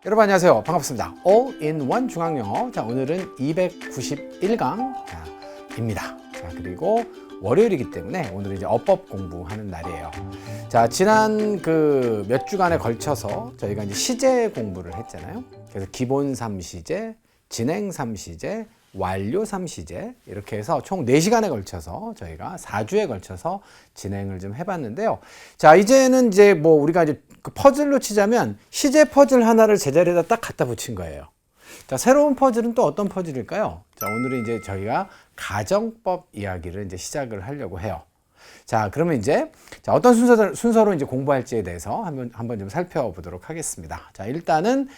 여러분 안녕하세요. 반갑습니다. All-in-One 중앙영어. 자, 오늘은 291강입니다. 자, 그리고 월요일이기 때문에 오늘은 이제 어법 공부하는 날이에요. 자, 지난 그 몇 주간에 걸쳐서 저희가 이제 시제 공부를 했잖아요. 그래서 기본 3시제, 진행 3시제, 완료 3시제 이렇게 해서 총 4시간에 걸쳐서 저희가 4주에 걸쳐서 진행을 좀 해봤는데요. 자, 이제는 이제 뭐 우리가 이제 그 퍼즐로 치자면 시제 퍼즐 하나를 제자리에다 딱 갖다 붙인 거예요. 자, 새로운 퍼즐은 또 어떤 퍼즐일까요? 자, 오늘은 이제 저희가 가정법 이야기를 이제 시작을 하려고 해요. 자, 그러면 이제 자, 어떤 순서로 이제 공부할지에 대해서 한번 좀 살펴보도록 하겠습니다. 자, 일단은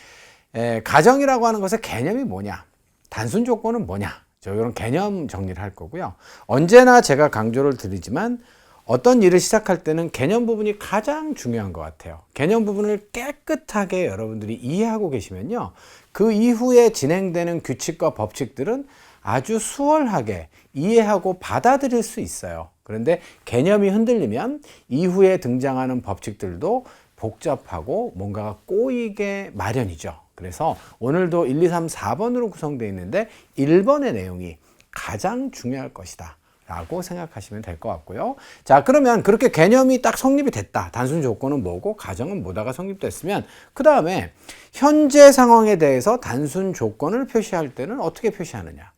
가정이라고 하는 것의 개념이 뭐냐? 단순 조건은 뭐냐? 이런 개념 정리를 할 거고요. 언제나 제가 강조를 드리지만 어떤 일을 시작할 때는 개념 부분이 가장 중요한 것 같아요. 개념 부분을 깨끗하게 여러분들이 이해하고 계시면요, 그 이후에 진행되는 규칙과 법칙들은 아주 수월하게 이해하고 받아들일 수 있어요. 그런데 개념이 흔들리면 이후에 등장하는 법칙들도 복잡하고 뭔가가 꼬이게 마련이죠. 그래서 오늘도 1, 2, 3, 4번으로 구성되어 있는데 1번의 내용이 가장 중요할 것이다 라고 생각하시면 될 것 같고요. 자, 그러면 그렇게 개념이 딱 성립이 됐다. 단순 조건은 뭐고 가정은 뭐다가 성립됐으면 그 다음에 현재 상황에 대해서 단순 조건을 표시할 때는 어떻게 표시하느냐.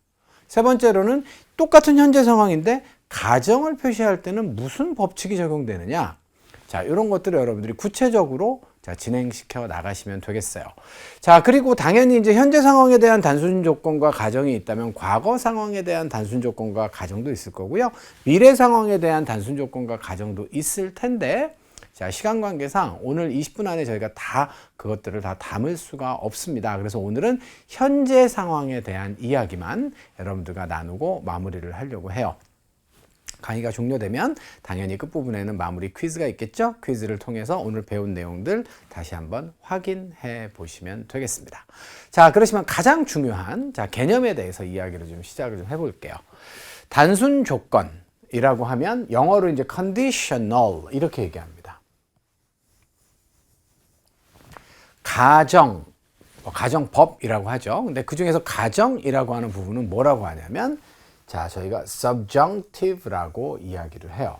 세 번째로는 똑같은 현재 상황인데 가정을 표시할 때는 무슨 법칙이 적용되느냐. 자, 이런 것들을 여러분들이 구체적으로 진행시켜 나가시면 되겠어요. 자, 그리고 당연히 이제 현재 상황에 대한 단순 조건과 가정이 있다면 과거 상황에 대한 단순 조건과 가정도 있을 거고요. 미래 상황에 대한 단순 조건과 가정도 있을 텐데, 자, 시간 관계상 오늘 20분 안에 저희가 다 그것들을 다 담을 수가 없습니다. 그래서 오늘은 현재 상황에 대한 이야기만 여러분들과 나누고 마무리를 하려고 해요. 강의가 종료되면 당연히 끝부분에는 마무리 퀴즈가 있겠죠? 퀴즈를 통해서 오늘 배운 내용들 다시 한번 확인해 보시면 되겠습니다. 자, 그러시면 가장 중요한 개념에 대해서 이야기를 좀 시작을 좀 해볼게요. 단순 조건이라고 하면 영어로 이제 conditional 이렇게 얘기합니다. 가정법이라고 하죠. 근데 그 중에서 가정이라고 하는 부분은 뭐라고 하냐면 자, 저희가 subjunctive라고 이야기를 해요.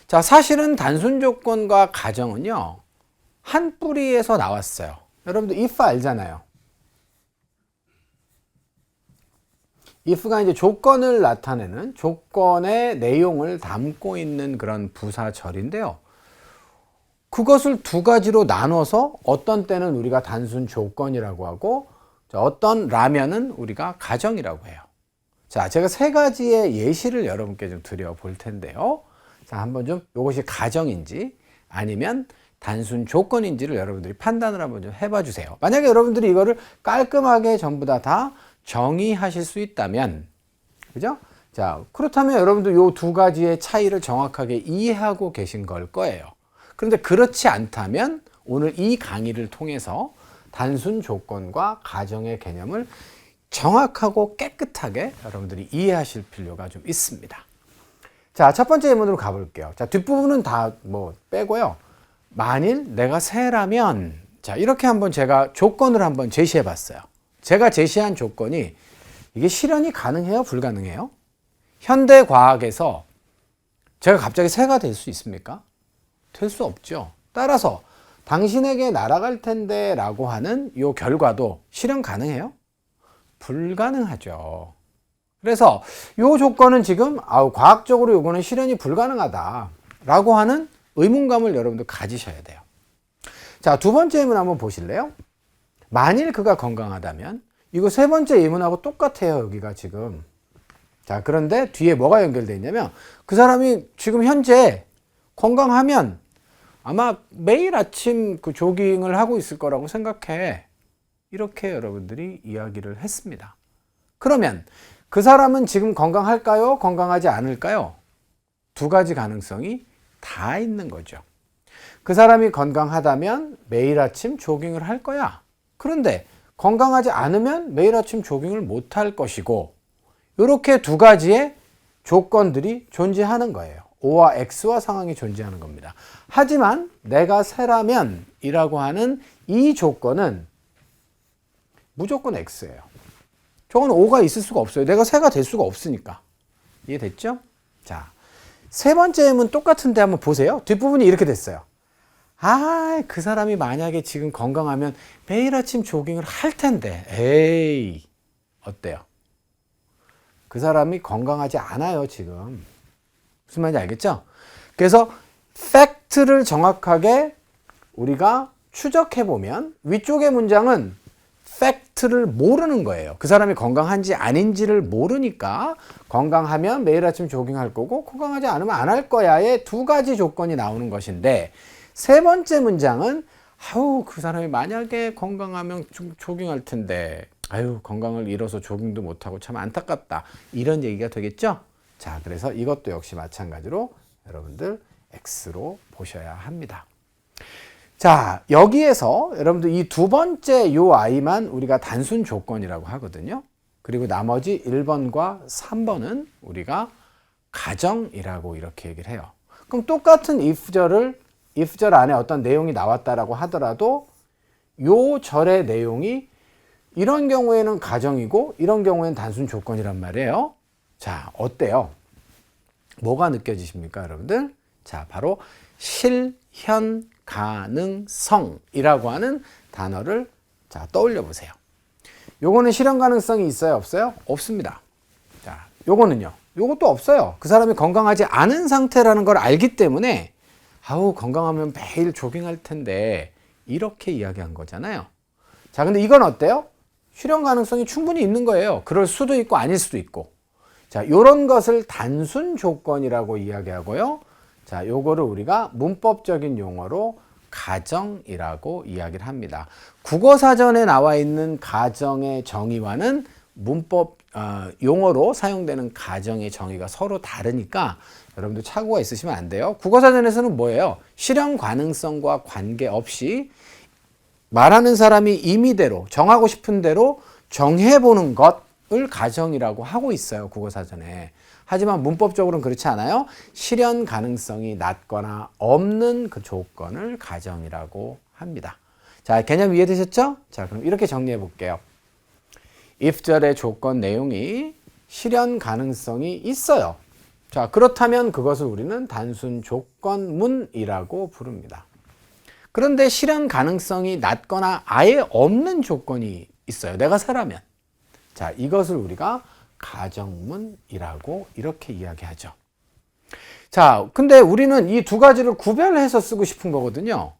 자, 사실은 단순 조건과 가정은요, 한 뿌리에서 나왔어요. 여러분들 if 알잖아요. if가 이제 조건을 나타내는 조건의 내용을 담고 있는 그런 부사절인데요. 그것을 두 가지로 나눠서 어떤 때는 우리가 단순 조건이라고 하고 어떤 라면은 우리가 가정이라고 해요. 자, 제가 세 가지의 예시를 여러분께 좀 드려볼 텐데요. 자, 한번 좀 이것이 가정인지 아니면 단순 조건인지를 여러분들이 판단을 한번 좀 해봐 주세요. 만약에 여러분들이 이거를 깔끔하게 전부 다 정의하실 수 있다면, 그죠? 자, 그렇다면 여러분들 이 두 가지의 차이를 정확하게 이해하고 계신 걸 거예요. 그런데 그렇지 않다면 오늘 이 강의를 통해서 단순 조건과 가정의 개념을 정확하고 깨끗하게 여러분들이 이해하실 필요가 좀 있습니다. 자, 첫 번째 예문으로 가볼게요. 자, 뒷부분은 다 뭐 빼고요. 만일 내가 새라면, 자, 이렇게 한번 제가 조건을 한번 제시해 봤어요. 제가 제시한 조건이 이게 실현이 가능해요? 불가능해요? 현대 과학에서 제가 갑자기 새가 될 수 있습니까? 될 수 없죠. 따라서 당신에게 날아갈 텐데 라고 하는 이 결과도 실현 가능해요? 불가능하죠. 그래서 이 조건은 지금 과학적으로 이거는 실현이 불가능하다라고 하는 의문감을 여러분들 가지셔야 돼요. 자, 두 번째 예문 한번 보실래요? 만일 그가 건강하다면, 이거 세 번째 예문하고 똑같아요, 여기가 지금. 자, 그런데 뒤에 뭐가 연결되어 있냐면 그 사람이 지금 현재 건강하면 아마 매일 아침 그 조깅을 하고 있을 거라고 생각해. 이렇게 여러분들이 이야기를 했습니다. 그러면 그 사람은 지금 건강할까요? 건강하지 않을까요? 두 가지 가능성이 다 있는 거죠. 그 사람이 건강하다면 매일 아침 조깅을 할 거야. 그런데 건강하지 않으면 매일 아침 조깅을 못 할 것이고, 이렇게 두 가지의 조건들이 존재하는 거예요. O와 X와 상황이 존재하는 겁니다. 하지만 내가 새라면 이라고 하는 이 조건은 무조건 X예요. 저건 5가 있을 수가 없어요. 내가 새가 될 수가 없으니까. 이해됐죠? 자, 세 번째 M은 똑같은데 한번 보세요. 뒷부분이 이렇게 됐어요. 그 사람이 만약에 지금 건강하면 매일 아침 조깅을 할 텐데, 에이, 어때요? 그 사람이 건강하지 않아요, 지금. 무슨 말인지 알겠죠? 그래서 팩트를 정확하게 우리가 추적해보면 위쪽의 문장은 팩트를 모르는 거예요. 그 사람이 건강한지 아닌지를 모르니까 건강하면 매일 아침 조깅할 거고 건강하지 않으면 안 할 거야의 두 가지 조건이 나오는 것인데 세 번째 문장은 그 사람이 만약에 건강하면 조깅할 텐데 건강을 잃어서 조깅도 못하고 참 안타깝다. 이런 얘기가 되겠죠? 자, 그래서 이것도 역시 마찬가지로 여러분들 X로 보셔야 합니다. 자, 여기에서 여러분들 이 두 번째 요 아이만 우리가 단순 조건이라고 하거든요. 그리고 나머지 1번과 3번은 우리가 가정이라고 이렇게 얘기를 해요. 그럼 똑같은 if 절 안에 어떤 내용이 나왔다라고 하더라도 요 절의 내용이 이런 경우에는 가정이고 이런 경우에는 단순 조건이란 말이에요. 자, 어때요? 뭐가 느껴지십니까, 여러분들? 자, 바로 실현 가능성이라고 하는 단어를 자, 떠올려 보세요. 요거는 실현 가능성이 있어요, 없어요? 없습니다. 자, 요거는요. 요것도 없어요. 그 사람이 건강하지 않은 상태라는 걸 알기 때문에 건강하면 매일 조깅할 텐데 이렇게 이야기한 거잖아요. 자, 근데 이건 어때요? 실현 가능성이 충분히 있는 거예요. 그럴 수도 있고 아닐 수도 있고. 자, 요런 것을 단순 조건이라고 이야기하고요. 자, 요거를 우리가 문법적인 용어로 가정이라고 이야기를 합니다. 국어사전에 나와 있는 가정의 정의와는 문법 용어로 사용되는 가정의 정의가 서로 다르니까 여러분들 착오가 있으시면 안 돼요. 국어사전에서는 뭐예요? 실현 가능성과 관계없이 말하는 사람이 임의대로 정하고 싶은 대로 정해보는 것을 가정이라고 하고 있어요. 국어사전에. 하지만 문법적으로는 그렇지 않아요. 실현 가능성이 낮거나 없는 그 조건을 가정이라고 합니다. 자, 개념 이해되셨죠? 자, 그럼 이렇게 정리해 볼게요. if절의 조건 내용이 실현 가능성이 있어요. 자, 그렇다면 그것을 우리는 단순 조건문이라고 부릅니다. 그런데 실현 가능성이 낮거나 아예 없는 조건이 있어요. 내가 사라면. 자, 이것을 우리가 가정문이라고 이렇게 이야기하죠. 자, 근데 우리는 이 두 가지를 구별해서 쓰고 싶은 거거든요.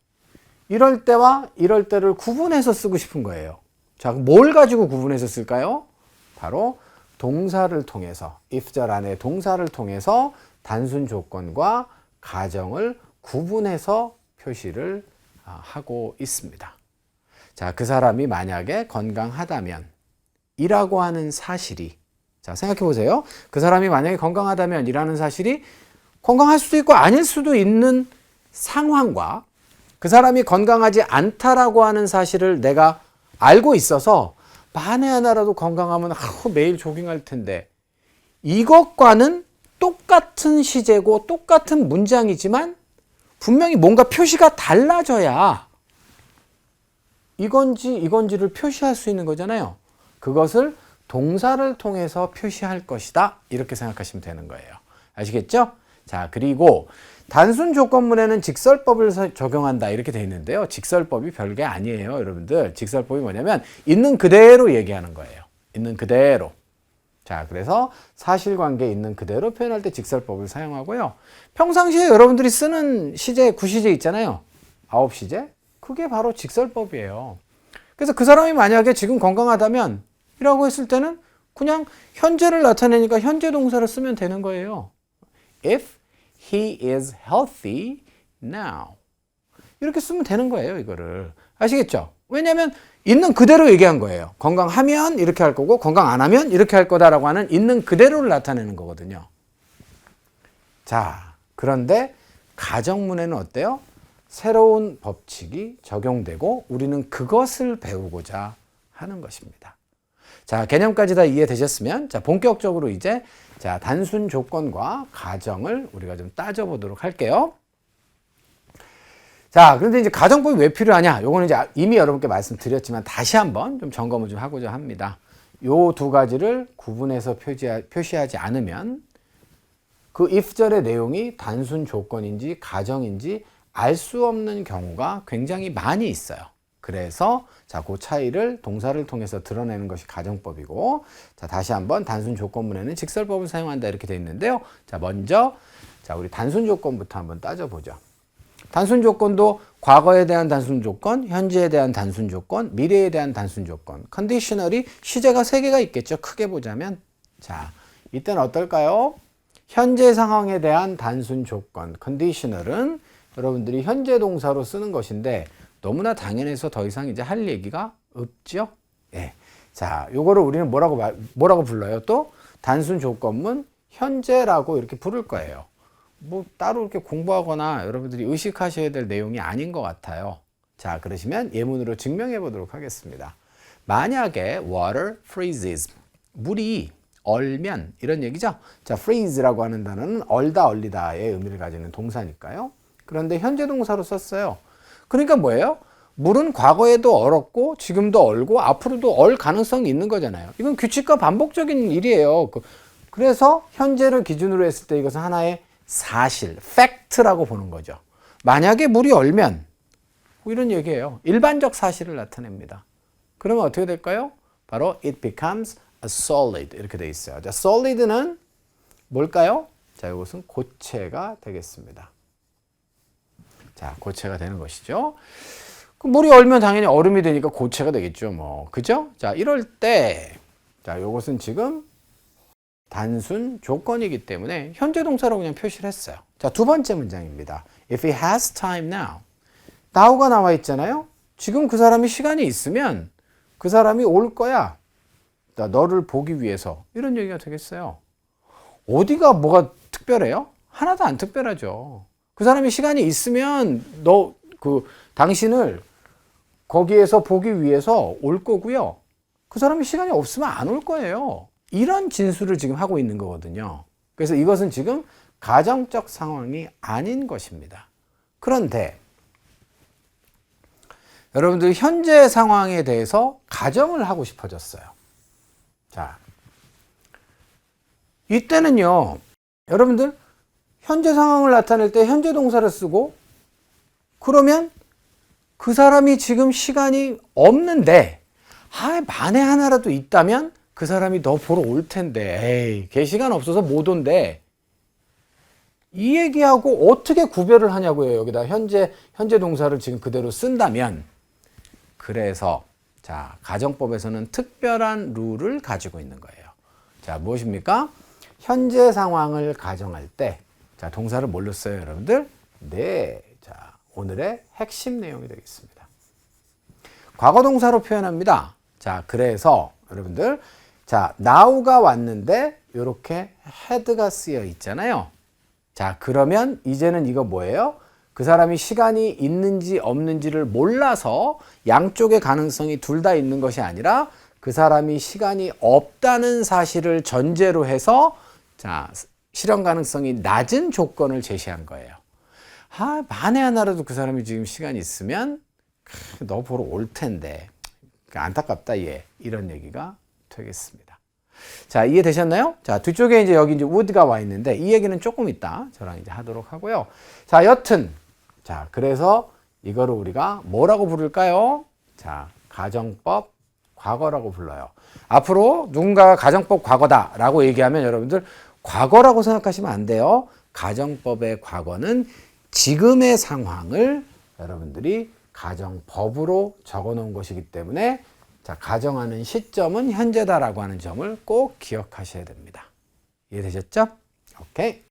이럴 때와 이럴 때를 구분해서 쓰고 싶은 거예요. 자, 뭘 가지고 구분해서 쓸까요? 바로 동사를 통해서, if절 안에 동사를 통해서 단순 조건과 가정을 구분해서 표시를 하고 있습니다. 자, 그 사람이 만약에 건강하다면 이라고 하는 사실이, 자, 생각해 보세요. 그 사람이 만약에 건강하다면 이라는 사실이 건강할 수도 있고 아닐 수도 있는 상황과 그 사람이 건강하지 않다라고 하는 사실을 내가 알고 있어서 만에 하나라도 건강하면 매일 조깅할 텐데 이것과는 똑같은 시제고 똑같은 문장이지만 분명히 뭔가 표시가 달라져야 이건지를 표시할 수 있는 거잖아요. 그것을 동사를 통해서 표시할 것이다. 이렇게 생각하시면 되는 거예요. 아시겠죠? 자, 그리고 단순 조건문에는 직설법을 적용한다. 이렇게 돼 있는데요. 직설법이 별게 아니에요, 여러분들. 직설법이 뭐냐면 있는 그대로 얘기하는 거예요. 있는 그대로. 자, 그래서 사실관계 있는 그대로 표현할 때 직설법을 사용하고요. 평상시에 여러분들이 쓰는 시제, 구시제 있잖아요. 9시제. 그게 바로 직설법이에요. 그래서 그 사람이 만약에 지금 건강하다면 이라고 했을 때는 그냥 현재를 나타내니까 현재 동사를 쓰면 되는 거예요. If he is healthy now. 이렇게 쓰면 되는 거예요, 이거를. 아시겠죠? 왜냐하면 있는 그대로 얘기한 거예요. 건강하면 이렇게 할 거고 건강 안 하면 이렇게 할 거다라고 하는 있는 그대로를 나타내는 거거든요. 자, 그런데 가정문에는 어때요? 새로운 법칙이 적용되고 우리는 그것을 배우고자 하는 것입니다. 자, 개념까지 다 이해되셨으면 자, 본격적으로 이제 자, 단순 조건과 가정을 우리가 좀 따져보도록 할게요. 자, 그런데 이제 가정법이 왜 필요하냐? 요거는 이제 이미 여러분께 말씀드렸지만 다시 한번 좀 점검을 좀 하고자 합니다. 요 두 가지를 구분해서 표시하지 않으면 그 if절의 내용이 단순 조건인지 가정인지 알 수 없는 경우가 굉장히 많이 있어요. 그래서 자, 그 차이를 동사를 통해서 드러내는 것이 가정법이고, 자, 다시 한번 단순 조건문에는 직설법을 사용한다 이렇게 되어 있는데요. 자, 먼저 자, 우리 단순 조건부터 한번 따져보죠. 단순 조건도 과거에 대한 단순 조건, 현재에 대한 단순 조건, 미래에 대한 단순 조건, 컨디셔널이 시제가 3개가 있겠죠. 크게 보자면. 자, 이때는 어떨까요? 현재 상황에 대한 단순 조건, 컨디셔널은 여러분들이 현재 동사로 쓰는 것인데 너무나 당연해서 더 이상 이제 할 얘기가 없죠. 예. 자, 요거를 우리는 뭐라고 불러요? 또 단순 조건문 현재라고 이렇게 부를 거예요. 뭐 따로 이렇게 공부하거나 여러분들이 의식하셔야 될 내용이 아닌 것 같아요. 자, 그러시면 예문으로 증명해 보도록 하겠습니다. 만약에 water freezes, 물이 얼면 이런 얘기죠. 자, freeze라고 하는 단어는 얼다 얼리다의 의미를 가지는 동사니까요. 그런데 현재 동사로 썼어요. 그러니까 뭐예요? 물은 과거에도 얼었고 지금도 얼고 앞으로도 얼 가능성이 있는 거잖아요. 이건 규칙과 반복적인 일이에요. 그래서 현재를 기준으로 했을 때 이것은 하나의 사실, 팩트라고 보는 거죠. 만약에 물이 얼면 뭐 이런 얘기예요. 일반적 사실을 나타냅니다. 그러면 어떻게 될까요? 바로 it becomes a solid 이렇게 돼 있어요. 자, solid는 뭘까요? 자, 이것은 고체가 되겠습니다. 자, 고체가 되는 것이죠. 물이 얼면 당연히 얼음이 되니까 고체가 되겠죠. 뭐, 그죠? 자, 이럴 때, 자, 이것은 지금 단순 조건이기 때문에 현재 동사로 그냥 표시를 했어요. 자, 두 번째 문장입니다. If he has time now. now가 나와 있잖아요. 지금 그 사람이 시간이 있으면 그 사람이 올 거야. 너를 보기 위해서. 이런 얘기가 되겠어요. 어디가 뭐가 특별해요? 하나도 안 특별하죠. 그 사람이 시간이 있으면 당신을 거기에서 보기 위해서 올 거고요. 그 사람이 시간이 없으면 안 올 거예요. 이런 진술을 지금 하고 있는 거거든요. 그래서 이것은 지금 가정적 상황이 아닌 것입니다. 그런데 여러분들 현재 상황에 대해서 가정을 하고 싶어졌어요. 자, 이때는요, 여러분들 현재 상황을 나타낼 때 현재 동사를 쓰고, 그러면 그 사람이 지금 시간이 없는데 만에 하나라도 있다면 그 사람이 너 보러 올 텐데, 에이, 걔 시간 없어서 못 온대. 이 얘기하고 어떻게 구별을 하냐고요. 여기다 현재 동사를 지금 그대로 쓴다면. 그래서 자, 가정법에서는 특별한 룰을 가지고 있는 거예요. 자, 무엇입니까? 현재 상황을 가정할 때, 자, 동사를 뭘로 써요, 여러분들? 네. 자, 오늘의 핵심 내용이 되겠습니다. 과거 동사로 표현합니다. 자, 그래서 여러분들, 자, now가 왔는데 이렇게 had가 쓰여 있잖아요. 자, 그러면 이제는 이거 뭐예요? 그 사람이 시간이 있는지 없는지를 몰라서 양쪽의 가능성이 둘 다 있는 것이 아니라 그 사람이 시간이 없다는 사실을 전제로 해서 자, 실현 가능성이 낮은 조건을 제시한 거예요. 만에 하나라도 그 사람이 지금 시간이 있으면 너 보러 올 텐데 안타깝다 얘, 이런 얘기가 되겠습니다. 자, 이해되셨나요? 자, 뒤쪽에 이제 여기 이제 would가 와 있는데 이 얘기는 조금 이따 저랑 이제 하도록 하고요. 자, 여튼 자, 그래서 이거를 우리가 뭐라고 부를까요? 자, 가정법 과거라고 불러요. 앞으로 누군가가 가정법 과거다라고 얘기하면 여러분들 과거라고 생각하시면 안 돼요. 가정법의 과거는 지금의 상황을 여러분들이 가정법으로 적어 놓은 것이기 때문에 자, 가정하는 시점은 현재다라고 하는 점을 꼭 기억하셔야 됩니다. 이해되셨죠? 오케이.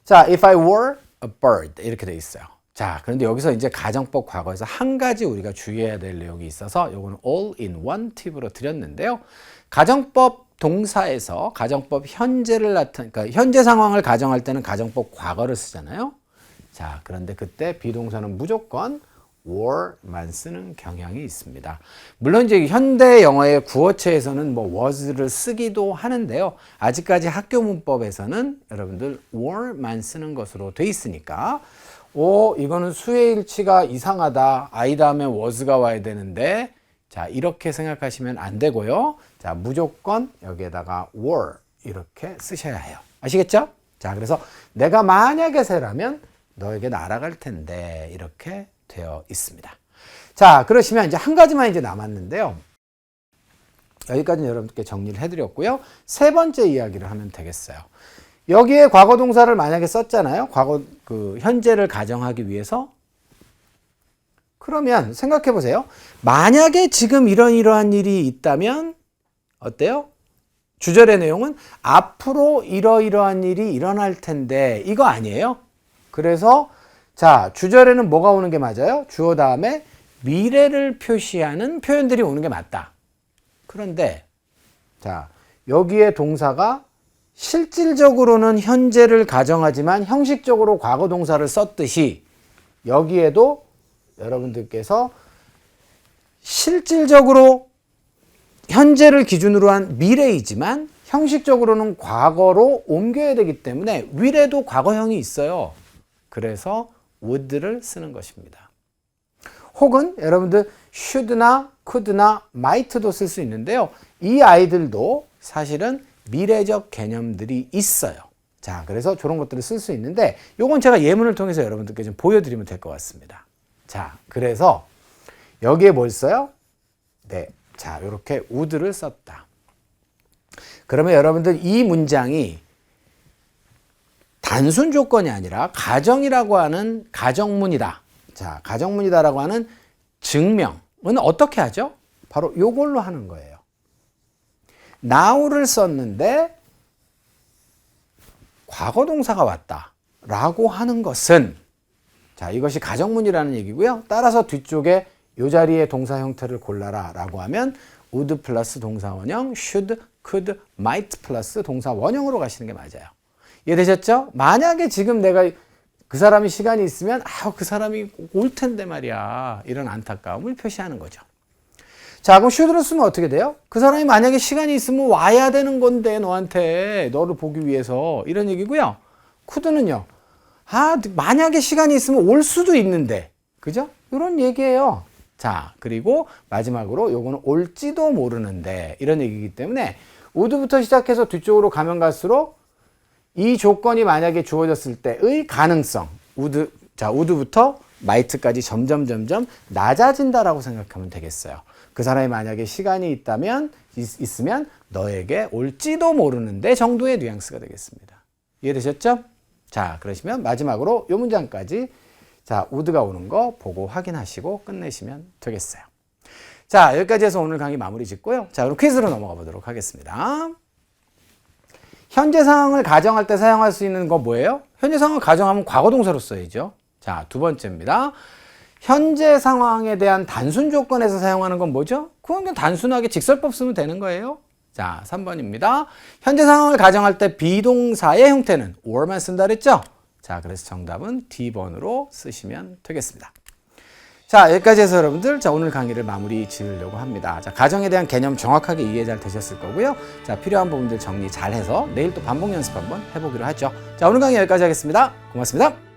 자, if I were a bird 이렇게 돼 있어요. 자, 그런데 여기서 이제 가정법 과거에서 한 가지 우리가 주의해야 될 내용이 있어서 요거는 all in one 팁으로 드렸는데요. 가정법 동사에서 가정법 현재를 그러니까 현재 상황을 가정할 때는 가정법 과거를 쓰잖아요. 자, 그런데 그때 비동사는 무조건 were만 쓰는 경향이 있습니다. 물론 이제 현대 영어의 구어체에서는 뭐 was를 쓰기도 하는데요. 아직까지 학교 문법에서는 여러분들 were만 쓰는 것으로 돼 있으니까 이거는 수의 일치가 이상하다. I 다음에 was가 와야 되는데, 자, 이렇게 생각하시면 안 되고요. 자, 무조건 여기에다가 were 이렇게 쓰셔야 해요. 아시겠죠? 자, 그래서 내가 만약에 새라면 너에게 날아갈 텐데 이렇게 되어 있습니다. 자, 그러시면 이제 한 가지만 이제 남았는데요. 여기까지는 여러분께 정리를 해드렸고요. 세 번째 이야기를 하면 되겠어요. 여기에 과거 동사를 만약에 썼잖아요. 현재를 가정하기 위해서. 그러면 생각해 보세요. 만약에 지금 이러한 일이 있다면 어때요? 주절의 내용은 앞으로 이러이러한 일이 일어날 텐데 이거 아니에요? 그래서 자, 주절에는 뭐가 오는 게 맞아요? 주어 다음에 미래를 표시하는 표현들이 오는 게 맞다. 그런데 자, 여기에 동사가 실질적으로는 현재를 가정하지만 형식적으로 과거 동사를 썼듯이 여기에도 여러분들께서 실질적으로 현재를 기준으로 한 미래이지만 형식적으로는 과거로 옮겨야 되기 때문에 will에도 과거형이 있어요. 그래서 would를 쓰는 것입니다. 혹은 여러분들 should나 could나 might도 쓸 수 있는데요. 이 아이들도 사실은 미래적 개념들이 있어요. 자, 그래서 저런 것들을 쓸 수 있는데 요건 제가 예문을 통해서 여러분들께 좀 보여드리면 될 것 같습니다. 자, 그래서 여기에 뭘 써요? 네, 자, 이렇게 would를 썼다. 그러면 여러분들 이 문장이 단순 조건이 아니라 가정이라고 하는 가정문이다. 자, 가정문이다라고 하는 증명은 어떻게 하죠? 바로 요걸로 하는 거예요. now를 썼는데 과거 동사가 왔다라고 하는 것은 자, 이것이 가정문이라는 얘기고요. 따라서 뒤쪽에 이 자리에 동사 형태를 골라라 라고 하면 would 플러스 동사 원형, should, could, might 플러스 동사 원형으로 가시는 게 맞아요. 이해되셨죠? 만약에 지금 내가 그 사람이 시간이 있으면 그 사람이 올 텐데 말이야. 이런 안타까움을 표시하는 거죠. 자, 그럼 should를 쓰면 어떻게 돼요? 그 사람이 만약에 시간이 있으면 와야 되는 건데 너한테 너를 보기 위해서 이런 얘기고요. could는요. 만약에 시간이 있으면 올 수도 있는데 그죠? 이런 얘기예요. 자, 그리고 마지막으로 요거는 올지도 모르는데 이런 얘기이기 때문에 would부터 시작해서 뒤쪽으로 가면 갈수록 이 조건이 만약에 주어졌을 때의 가능성 would부터 might까지 점점 낮아진다라고 생각하면 되겠어요. 그 사람이 만약에 시간이 있으면 너에게 올지도 모르는데 정도의 뉘앙스가 되겠습니다. 이해되셨죠? 자, 그러시면 마지막으로 이 문장까지 자, would가 오는 거 보고 확인하시고 끝내시면 되겠어요. 자, 여기까지 해서 오늘 강의 마무리 짓고요. 자, 그럼 퀴즈로 넘어가 보도록 하겠습니다. 현재 상황을 가정할 때 사용할 수 있는 거 뭐예요? 현재 상황을 가정하면 과거 동사로 써야죠. 자, 두 번째입니다. 현재 상황에 대한 단순 조건에서 사용하는 건 뭐죠? 그건 그냥 단순하게 직설법 쓰면 되는 거예요. 자, 3번입니다. 현재 상황을 가정할 때 비동사의 형태는 or만 쓴다 그랬죠? 자, 그래서 정답은 D번으로 쓰시면 되겠습니다. 자, 여기까지 해서 여러분들, 자, 오늘 강의를 마무리 지으려고 합니다. 자, 가정에 대한 개념 정확하게 이해 잘 되셨을 거고요. 자, 필요한 부분들 정리 잘 해서 내일 또 반복 연습 한번 해보기로 하죠. 자, 오늘 강의 여기까지 하겠습니다. 고맙습니다.